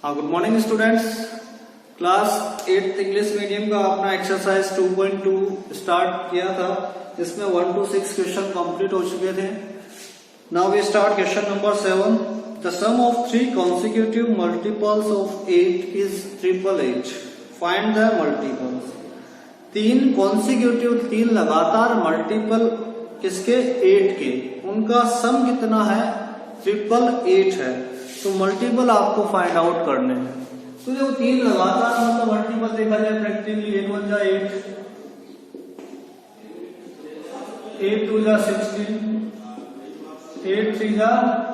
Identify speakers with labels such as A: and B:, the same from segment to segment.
A: हाँ, good morning students. Class 8 English medium का अपना एक्सरसाइज 2.2 स्टार्ट किया था, जिसमें 1 to 6 क्वेश्चन कंप्लीट हो चुके थे। Now we start question number 7। The sum of 3 consecutive multiples of 8 is 888। Find the multiples. 3 लगातार मल्टीपल किसके? 8 के। उनका सम कितना है? 888 है। तो मल्टीपल आपको फाइंड आउट करने हैं। तो जो 3 लगातार मतलब मल्टीपल देखा जाए प्रैक्टिकली 8 1 जा 8, 8 2 जा 16, 8 3 जा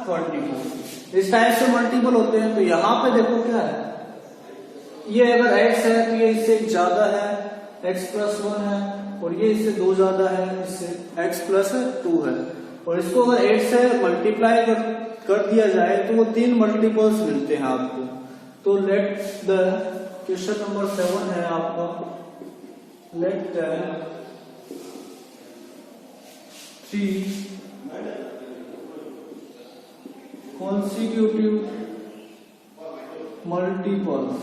A: 24। इस टाइप से मल्टीपल होते हैं। तो यहाँ पे देखो क्या है, ये अगर x है तो ये इससे ज्यादा है, x+1 है, और ये इससे 2 ज्यादा है, इससे x+2 है। और इसको अगर 8 से मल्टीप्लाई कर दिया जाए तो वो 3 मल्टीपल्स मिलते हैं आपको। तो लेट द क्वेश्चन नंबर 7 है आपका, let the 3 consecutive multiples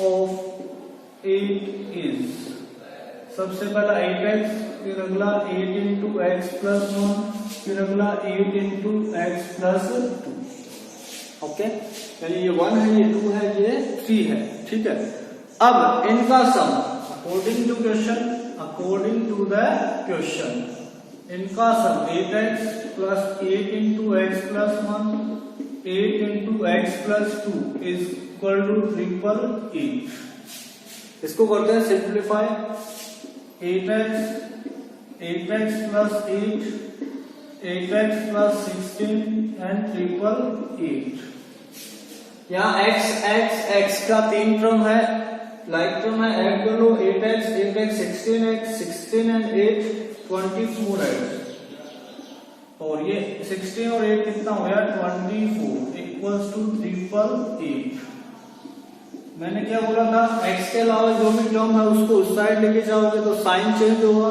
A: of 8 is। सबसे पहला 8x, फिर अगला 8 इंटू x+1, फिर अगला 8 इंटू x+2। ओके, यानी ये 1 है, ये 2 है, ये 3 है। ठीक है। अब इनका sum according to the question, इनका sum 8x plus 8 into x+1, 8 into x+2 is equal to 888। इसको करते हैं simplify. 8x plus 8, 8x plus 16 and 888। यहाँ x का 3 टर्म है, लाइक टर्म है, ऐड कर लो। 8x 16x, 16 एंड 8 24x, और ये 16 और 8 कितना हो गया? 24 इक्वल्स टू 888। मैंने क्या बोला था, x के अलावा जो भी टर्म है उसको उस साइड लेके जाओगे तो साइन चेंज होगा।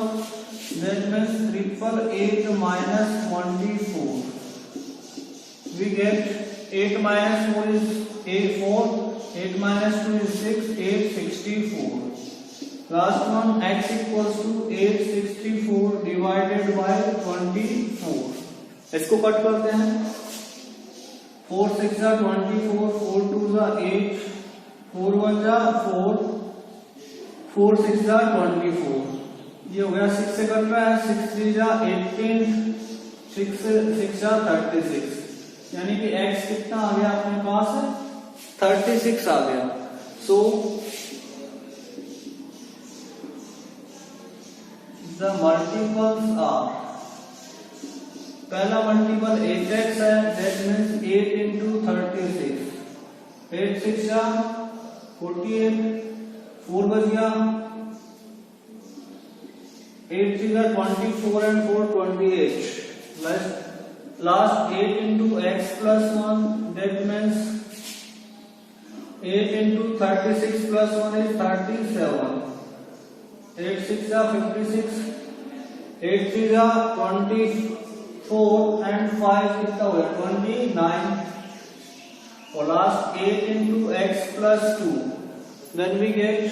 A: That means 888 minus 24, we get 8 minus 4 is 4, 8 minus 2 is 6, 864। Last one x equals to 864 divided by 24। इसको कट करते हैं। 4 6 जा 24, 4 2 जा 8, 4 1 जा 4, 4 6 जा 24। ये हो गया 6 से कट रहा है, 6 3 जा 18, 6 जा 36। यानी कि x कितना आ गया अपने पास? 36 आ गया। सो द मल्टीपल्स आर, पहला मल्टीपल 8x है, दैट मीन्स 8 इंटू 36, 8 6 जा 48, 4 बच गया, 8 3 जा 24 and 4 28। Last 8 into x+1, that means 8 into 36 plus 1 is 37, 8 6 जा 56, 8 3 जा 24 एंड 5 कितना हो गया? 29। और last 8 into x+2, then we get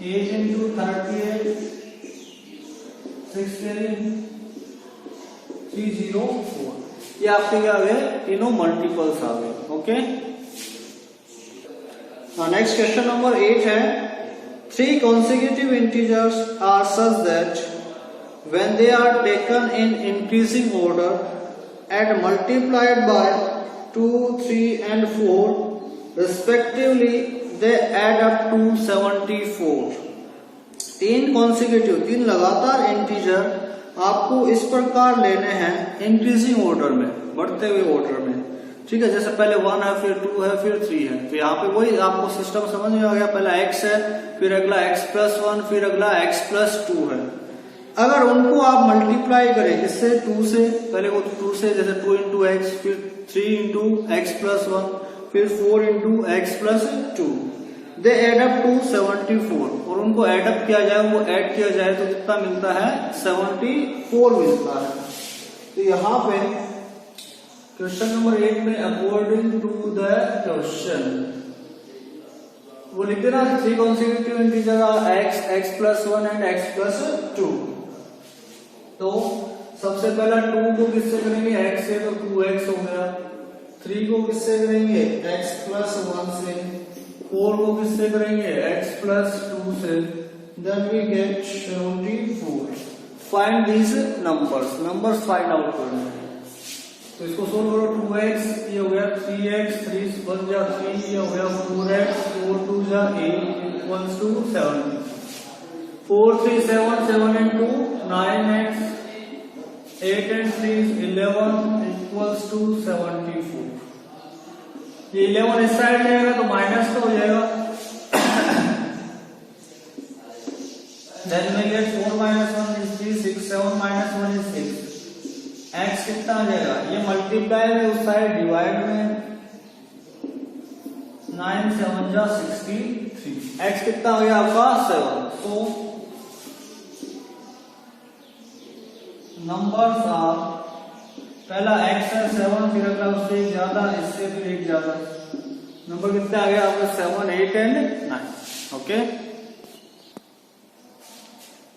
A: 8 into 38, 304। ये आपके क्या आ गए? तीनों मल्टीपल्स आ गए। ओके, नेक्स्ट क्वेश्चन नंबर 8 है। 3 consecutive integers are such that when they are taken in increasing order and multiplied by 2, 3 and 4 respectively, they add up to 74। 3 लगातार integer आपको इस प्रकार लेने हैं, इंक्रीजिंग ऑर्डर में, बढ़ते हुए ऑर्डर में। ठीक है, जैसे पहले 1 है, फिर 2 है, फिर 3 है। तो यहाँ पे वही आपको सिस्टम समझ में आ गया। पहला x है, फिर अगला x+1, फिर अगला x+2 है। अगर उनको आप मल्टीप्लाई करें इससे 2 से, पहले वो 2 से, जैसे 2 इंटू x, फिर 3 इंटू x+1, फिर 4 into x+2, they add up to 74। और उनको एड अप किया जाए, वो ऐड किया जाए तो कितना मिलता है? 74 मिलता है। तो यहाँ पे क्वेश्चन नंबर 8 में अकॉर्डिंग टू द क्वेश्चन वो लिखते ना 3 consecutive integer x plus 1 and x plus 2। तो सबसे पहला 2 को किससे करेंगे x से, तो 2x हो गया। 3 को किससे करेंगे x प्लस 1 से। 4 को किससे करेंगे x प्लस 2 से। Then we get 74। Find these numbers find out करना है। तो इसको सोल्व करो। 2x ये हो गया 3x, 3 1 जा 3, ये हो गया 4x, 4 2 जा 8 equals to 70। 4 3 7, 7 and 2 9x, 8 and 3 is 11 equals to 74। ये 11 इस साइड जाएगा तो माइनस तो हो जाएगा। Then we get 4 minus 1 is 3, 6, 7 minus 1 is 6। x कितना आ जाएगा, ये मल्टीप्लाई में उस साइड डिवाइड में 9 7 जा 63। x कितना हो गया आपका 7। तो नंबर्स आ पहला x है 7, फिर अगला उससे एक ज्यादा, इससे फिर एक ज्यादा। नंबर कितना आ गया आपका 7 8 and 9। Okay,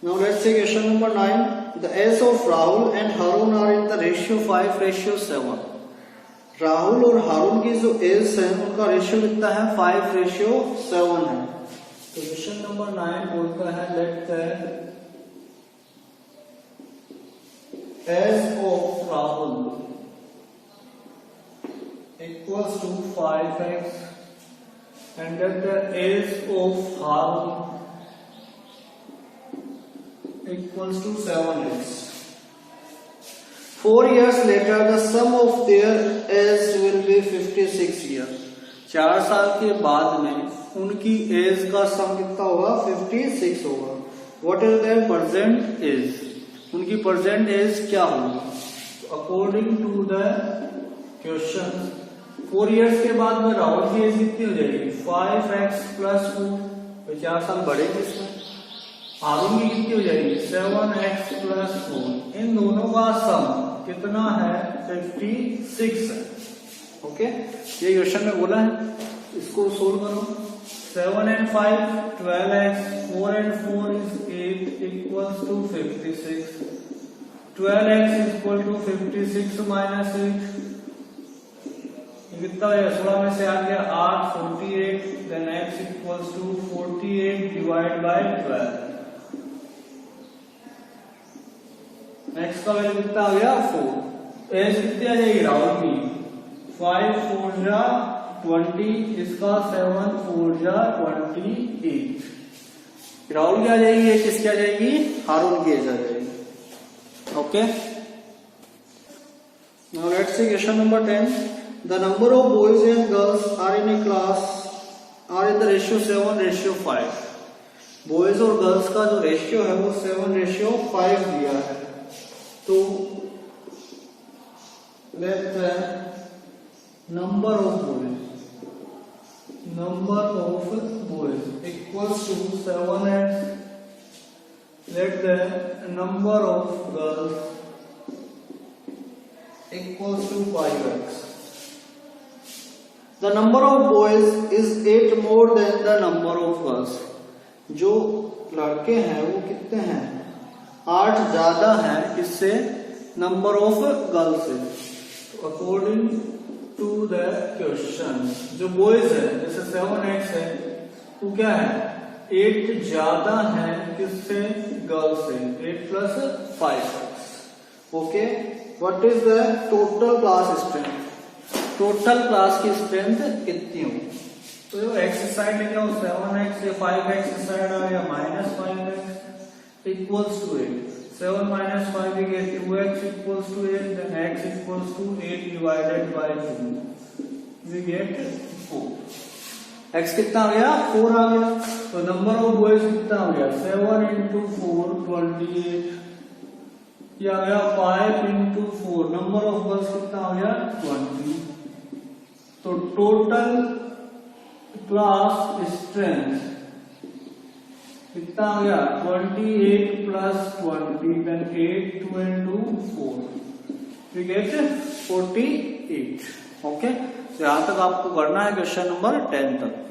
A: now let's see question number 9. The age of Rahul and Harun are in the ratio 5:7। Rahul और हारून की जो एज है उनका रेशियो कितना है 5:7 है। तो क्वेश्चन नंबर 9 बोलता है let the age of Rahul equals to 5x and let the age of Harun equals to 7x। 4 years later the sum of their age will be 56 years। 4 साल के बाद में उनकी एज का सम कितना होगा 56 होगा। What is their present age? उनकी प्रेजेंट एज क्या होगी according to the question. 4 years के बाद में राहुल की एज कितनी हो जाएगी 5x प्लस 4। 4 साल बढ़ेगी इसमें। हारून की कितनी हो जाएगी 7x प्लस 4। इन दोनों का सम कितना है 56 है। ओके, ये क्वेश्चन में बोला है, इसको सोल्व करो। 7 and 5 12x, 4 and 4 is 8 equals to 56। 12x is equal to 56 minus 8। कितना है 16 में से आ गया 8 48। then x equals to 48 divided by 12। x का वैल्यू कितना आ गया 4। एज कितनी आ जाएगी राहुल की 5 4 जा 20, इसका 7 4 जा 28। राहुल की आ जाएगी, ये किसकी आ जाएगी हारून की एज आ जाएगी। Okay, now let's see question number 10। The number of boys and girls are in a class are in the ratio 7:5। Boys और गर्ल्स का जो रेशियो है वो 7:5 दिया है। तो let the number of boys equals to 7x। let the number of girls equals to 5x। The number of boys is 8 more than the number of girls। जो लड़के हैं वो कितने हैं 8 ज्यादा है इससे नंबर ऑफ गर्ल्स से। तो अकॉर्डिंग टू द क्वेश्चन जो बॉयज है जैसे 7x है वो क्या है 8 ज्यादा है किससे गर्ल्स से 8 plus 5x। Okay, what is the total class strength. Total class की स्ट्रेंथ कितनी होगी। तो जो x साइड लिख रहा हूं 7x से 5x साइड आ गया -5x equals to 8। 7 minus 5 we get 2x equals to 8, then x equals to 8 divided by 2 we get 4। x कितना आ गया 4 आ गया। तो नंबर ऑफ बॉयज कितना हो गया 7 into 4 28। ये आ गया 5 into 4। नंबर ऑफ गर्ल्स कितना हो गया 20। तो टोटल क्लास स्ट्रेंथ कितना आ गया 28 plus 20 then 8 2 and 2 4 we get 48।
B: 8। Okay, तो यहां तक आपको करना है क्वेश्चन नंबर 10 तक।